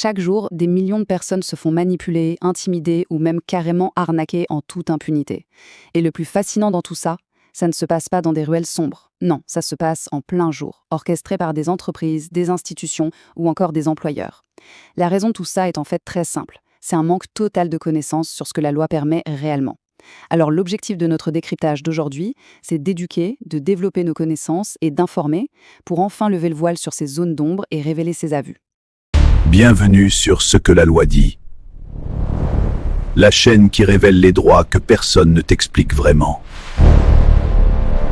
Chaque jour, des millions de personnes se font manipuler, intimider ou même carrément arnaquer en toute impunité. Et le plus fascinant dans tout ça, ça ne se passe pas dans des ruelles sombres. Non, ça se passe en plein jour, orchestré par des entreprises, des institutions ou encore des employeurs. La raison de tout ça est en fait très simple. C'est un manque total de connaissances sur ce que la loi permet réellement. Alors l'objectif de notre décryptage d'aujourd'hui, c'est d'éduquer, de développer nos connaissances et d'informer pour enfin lever le voile sur ces zones d'ombre et révéler ses abus. Bienvenue sur Ce que la loi dit. La chaîne qui révèle les droits que personne ne t'explique vraiment.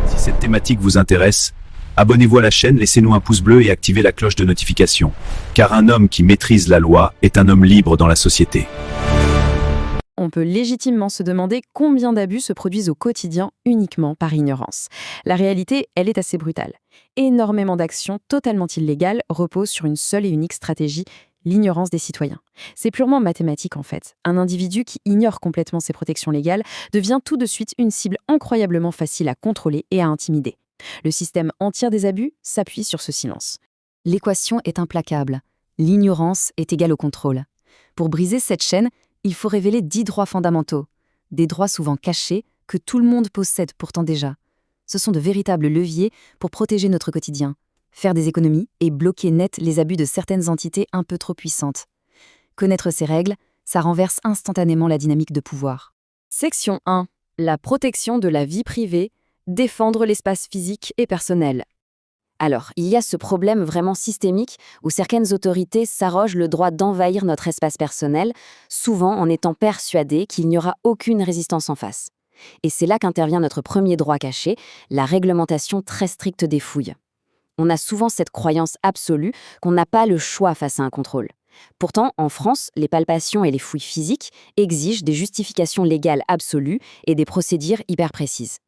Si cette thématique vous intéresse, abonnez-vous à la chaîne, laissez-nous un pouce bleu et activez la cloche de notification. Car un homme qui maîtrise la loi est un homme libre dans la société. On peut légitimement se demander combien d'abus se produisent au quotidien uniquement par ignorance. La réalité, elle est assez brutale. Énormément d'actions totalement illégales reposent sur une seule et unique stratégie, l'ignorance des citoyens. C'est purement mathématique en fait. Un individu qui ignore complètement ses protections légales devient tout de suite une cible incroyablement facile à contrôler et à intimider. Le système entier des abus s'appuie sur ce silence. L'équation est implacable. L'ignorance est égale au contrôle. Pour briser cette chaîne, il faut révéler 10 droits fondamentaux. Des droits souvent cachés que tout le monde possède pourtant déjà. Ce sont de véritables leviers pour protéger notre quotidien, faire des économies et bloquer net les abus de certaines entités un peu trop puissantes. Connaître ces règles, ça renverse instantanément la dynamique de pouvoir. Section 1. La protection de la vie privée, défendre l'espace physique et personnel. Alors, il y a ce problème vraiment systémique où certaines autorités s'arrogent le droit d'envahir notre espace personnel, souvent en étant persuadées qu'il n'y aura aucune résistance en face. Et c'est là qu'intervient notre premier droit caché, la réglementation très stricte des fouilles. On a souvent cette croyance absolue qu'on n'a pas le choix face à un contrôle. Pourtant, en France, les palpations et les fouilles physiques exigent des justifications légales absolues et des procédures hyper précises.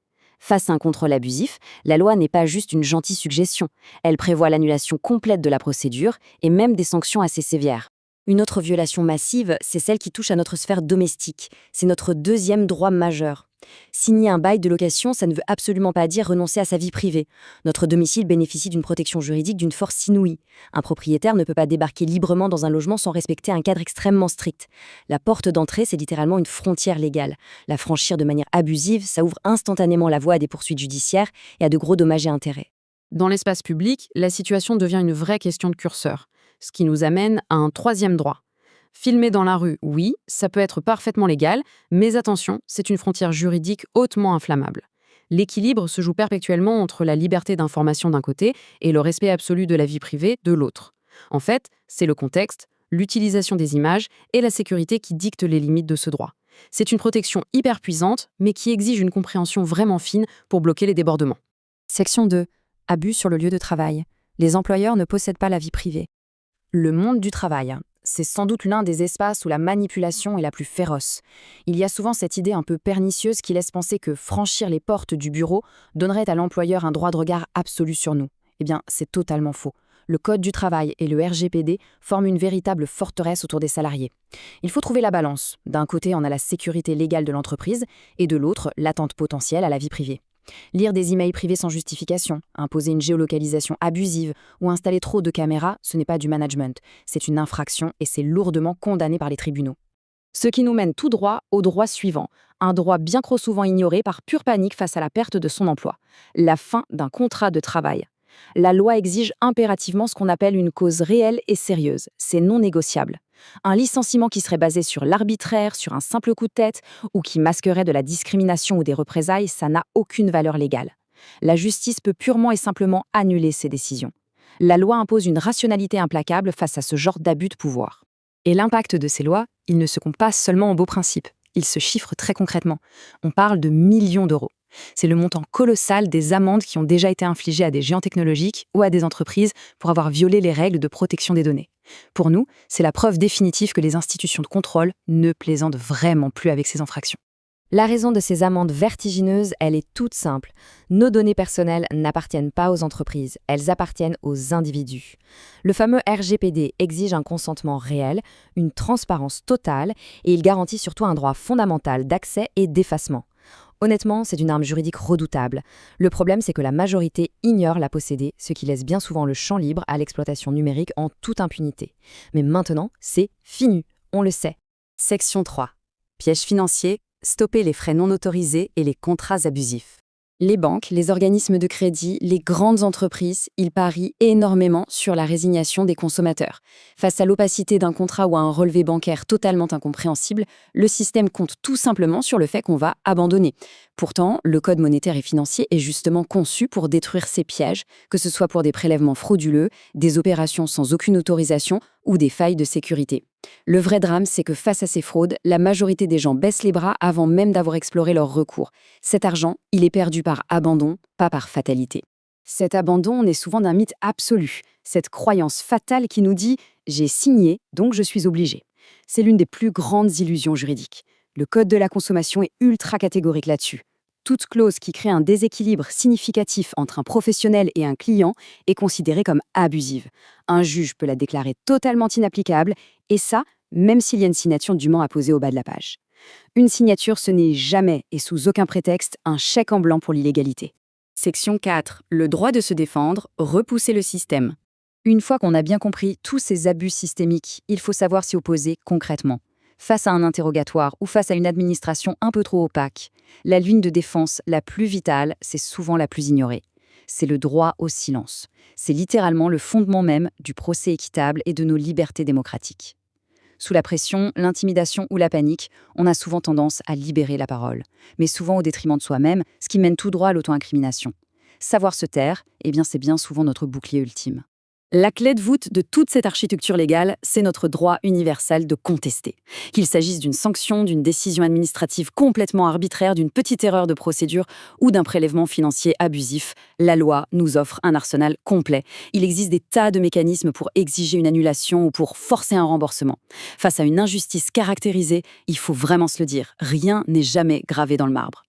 Face à un contrôle abusif, la loi n'est pas juste une gentille suggestion. Elle prévoit l'annulation complète de la procédure et même des sanctions assez sévères. Une autre violation massive, c'est celle qui touche à notre sphère domestique. C'est notre deuxième droit majeur. Signer un bail de location, ça ne veut absolument pas dire renoncer à sa vie privée. Notre domicile bénéficie d'une protection juridique d'une force inouïe. Un propriétaire ne peut pas débarquer librement dans un logement sans respecter un cadre extrêmement strict. La porte d'entrée, c'est littéralement une frontière légale. La franchir de manière abusive, ça ouvre instantanément la voie à des poursuites judiciaires et à de gros dommages et intérêts. Dans l'espace public, la situation devient une vraie question de curseur, ce qui nous amène à un troisième droit. Filmer dans la rue, oui, ça peut être parfaitement légal, mais attention, c'est une frontière juridique hautement inflammable. L'équilibre se joue perpétuellement entre la liberté d'information d'un côté et le respect absolu de la vie privée de l'autre. En fait, c'est le contexte, l'utilisation des images et la sécurité qui dictent les limites de ce droit. C'est une protection hyper puissante, mais qui exige une compréhension vraiment fine pour bloquer les débordements. Section 2. Abus sur le lieu de travail. Les employeurs ne possèdent pas la vie privée. Le monde du travail, c'est sans doute l'un des espaces où la manipulation est la plus féroce. Il y a souvent cette idée un peu pernicieuse qui laisse penser que franchir les portes du bureau donnerait à l'employeur un droit de regard absolu sur nous. Eh bien, c'est totalement faux. Le Code du travail et le RGPD forment une véritable forteresse autour des salariés. Il faut trouver la balance. D'un côté, on a la sécurité légale de l'entreprise et de l'autre, l'attente potentielle à la vie privée. Lire des emails privés sans justification, imposer une géolocalisation abusive ou installer trop de caméras, ce n'est pas du management. C'est une infraction et c'est lourdement condamné par les tribunaux. Ce qui nous mène tout droit au droit suivant, un droit bien trop souvent ignoré par pure panique face à la perte de son emploi, la fin d'un contrat de travail. La loi exige impérativement ce qu'on appelle une cause réelle et sérieuse, c'est non négociable. Un licenciement qui serait basé sur l'arbitraire, sur un simple coup de tête, ou qui masquerait de la discrimination ou des représailles, ça n'a aucune valeur légale. La justice peut purement et simplement annuler ces décisions. La loi impose une rationalité implacable face à ce genre d'abus de pouvoir. Et l'impact de ces lois, il ne se compte pas seulement en beaux principes, il se chiffre très concrètement. On parle de millions d'euros. C'est le montant colossal des amendes qui ont déjà été infligées à des géants technologiques ou à des entreprises pour avoir violé les règles de protection des données. Pour nous, c'est la preuve définitive que les institutions de contrôle ne plaisantent vraiment plus avec ces infractions. La raison de ces amendes vertigineuses, elle est toute simple. Nos données personnelles n'appartiennent pas aux entreprises, elles appartiennent aux individus. Le fameux RGPD exige un consentement réel, une transparence totale et il garantit surtout un droit fondamental d'accès et d'effacement. Honnêtement, c'est une arme juridique redoutable. Le problème, c'est que la majorité ignore la posséder, ce qui laisse bien souvent le champ libre à l'exploitation numérique en toute impunité. Mais maintenant, c'est fini, on le sait. Section 3. Piège financier, stopper les frais non autorisés et les contrats abusifs. Les banques, les organismes de crédit, les grandes entreprises, ils parient énormément sur la résignation des consommateurs. Face à l'opacité d'un contrat ou à un relevé bancaire totalement incompréhensible, le système compte tout simplement sur le fait qu'on va abandonner. Pourtant, le Code monétaire et financier est justement conçu pour détruire ces pièges, que ce soit pour des prélèvements frauduleux, des opérations sans aucune autorisation ou des failles de sécurité. Le vrai drame, c'est que face à ces fraudes, la majorité des gens baissent les bras avant même d'avoir exploré leur recours. Cet argent, il est perdu par abandon, pas par fatalité. Cet abandon naît souvent d'un mythe absolu, cette croyance fatale qui nous dit « j'ai signé, donc je suis obligé ». C'est l'une des plus grandes illusions juridiques. Le Code de la consommation est ultra catégorique là-dessus. Toute clause qui crée un déséquilibre significatif entre un professionnel et un client est considérée comme abusive. Un juge peut la déclarer totalement inapplicable, et ça, même s'il y a une signature dûment apposée au bas de la page. Une signature, ce n'est jamais, et sous aucun prétexte, un chèque en blanc pour l'illégalité. Section 4. Le droit de se défendre, repousser le système. Une fois qu'on a bien compris tous ces abus systémiques, il faut savoir s'y opposer concrètement. Face à un interrogatoire ou face à une administration un peu trop opaque, la ligne de défense la plus vitale, c'est souvent la plus ignorée. C'est le droit au silence. C'est littéralement le fondement même du procès équitable et de nos libertés démocratiques. Sous la pression, l'intimidation ou la panique, on a souvent tendance à libérer la parole, mais souvent au détriment de soi-même, ce qui mène tout droit à l'auto-incrimination. Savoir se taire, c'est bien souvent notre bouclier ultime. La clé de voûte de toute cette architecture légale, c'est notre droit universel de contester. Qu'il s'agisse d'une sanction, d'une décision administrative complètement arbitraire, d'une petite erreur de procédure ou d'un prélèvement financier abusif, la loi nous offre un arsenal complet. Il existe des tas de mécanismes pour exiger une annulation ou pour forcer un remboursement. Face à une injustice caractérisée, il faut vraiment se le dire, rien n'est jamais gravé dans le marbre.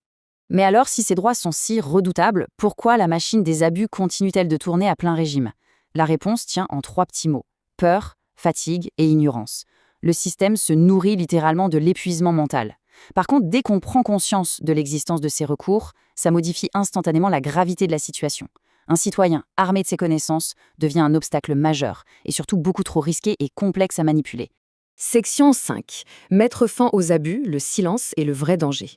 Mais alors, si ces droits sont si redoutables, pourquoi la machine des abus continue-t-elle de tourner à plein régime ? La réponse tient en 3 petits mots: peur, fatigue et ignorance. Le système se nourrit littéralement de l'épuisement mental. Par contre, dès qu'on prend conscience de l'existence de ces recours, ça modifie instantanément la gravité de la situation. Un citoyen armé de ses connaissances devient un obstacle majeur et surtout beaucoup trop risqué et complexe à manipuler. Section 5. Mettre fin aux abus, le silence et le vrai danger.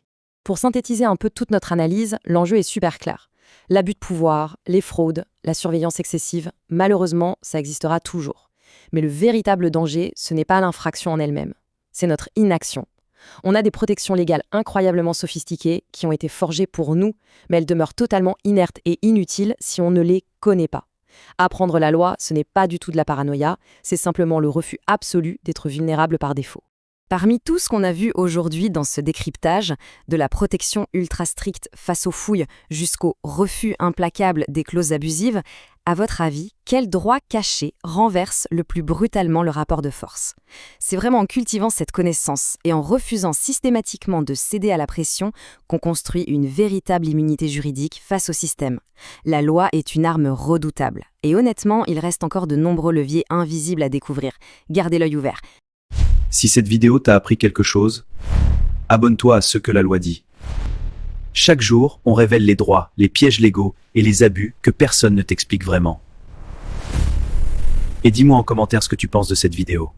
Pour synthétiser un peu toute notre analyse, l'enjeu est super clair. L'abus de pouvoir, les fraudes, la surveillance excessive, malheureusement, ça existera toujours. Mais le véritable danger, ce n'est pas l'infraction en elle-même, c'est notre inaction. On a des protections légales incroyablement sophistiquées qui ont été forgées pour nous, mais elles demeurent totalement inertes et inutiles si on ne les connaît pas. Apprendre la loi, ce n'est pas du tout de la paranoïa, c'est simplement le refus absolu d'être vulnérable par défaut. Parmi tout ce qu'on a vu aujourd'hui dans ce décryptage, de la protection ultra stricte face aux fouilles jusqu'au refus implacable des clauses abusives, à votre avis, quel droit caché renverse le plus brutalement le rapport de force ? C'est vraiment en cultivant cette connaissance et en refusant systématiquement de céder à la pression qu'on construit une véritable immunité juridique face au système. La loi est une arme redoutable. Et honnêtement, il reste encore de nombreux leviers invisibles à découvrir. Gardez l'œil ouvert. Si cette vidéo t'a appris quelque chose, abonne-toi à Ce que la loi dit. Chaque jour, on révèle les droits, les pièges légaux et les abus que personne ne t'explique vraiment. Et dis-moi en commentaire ce que tu penses de cette vidéo.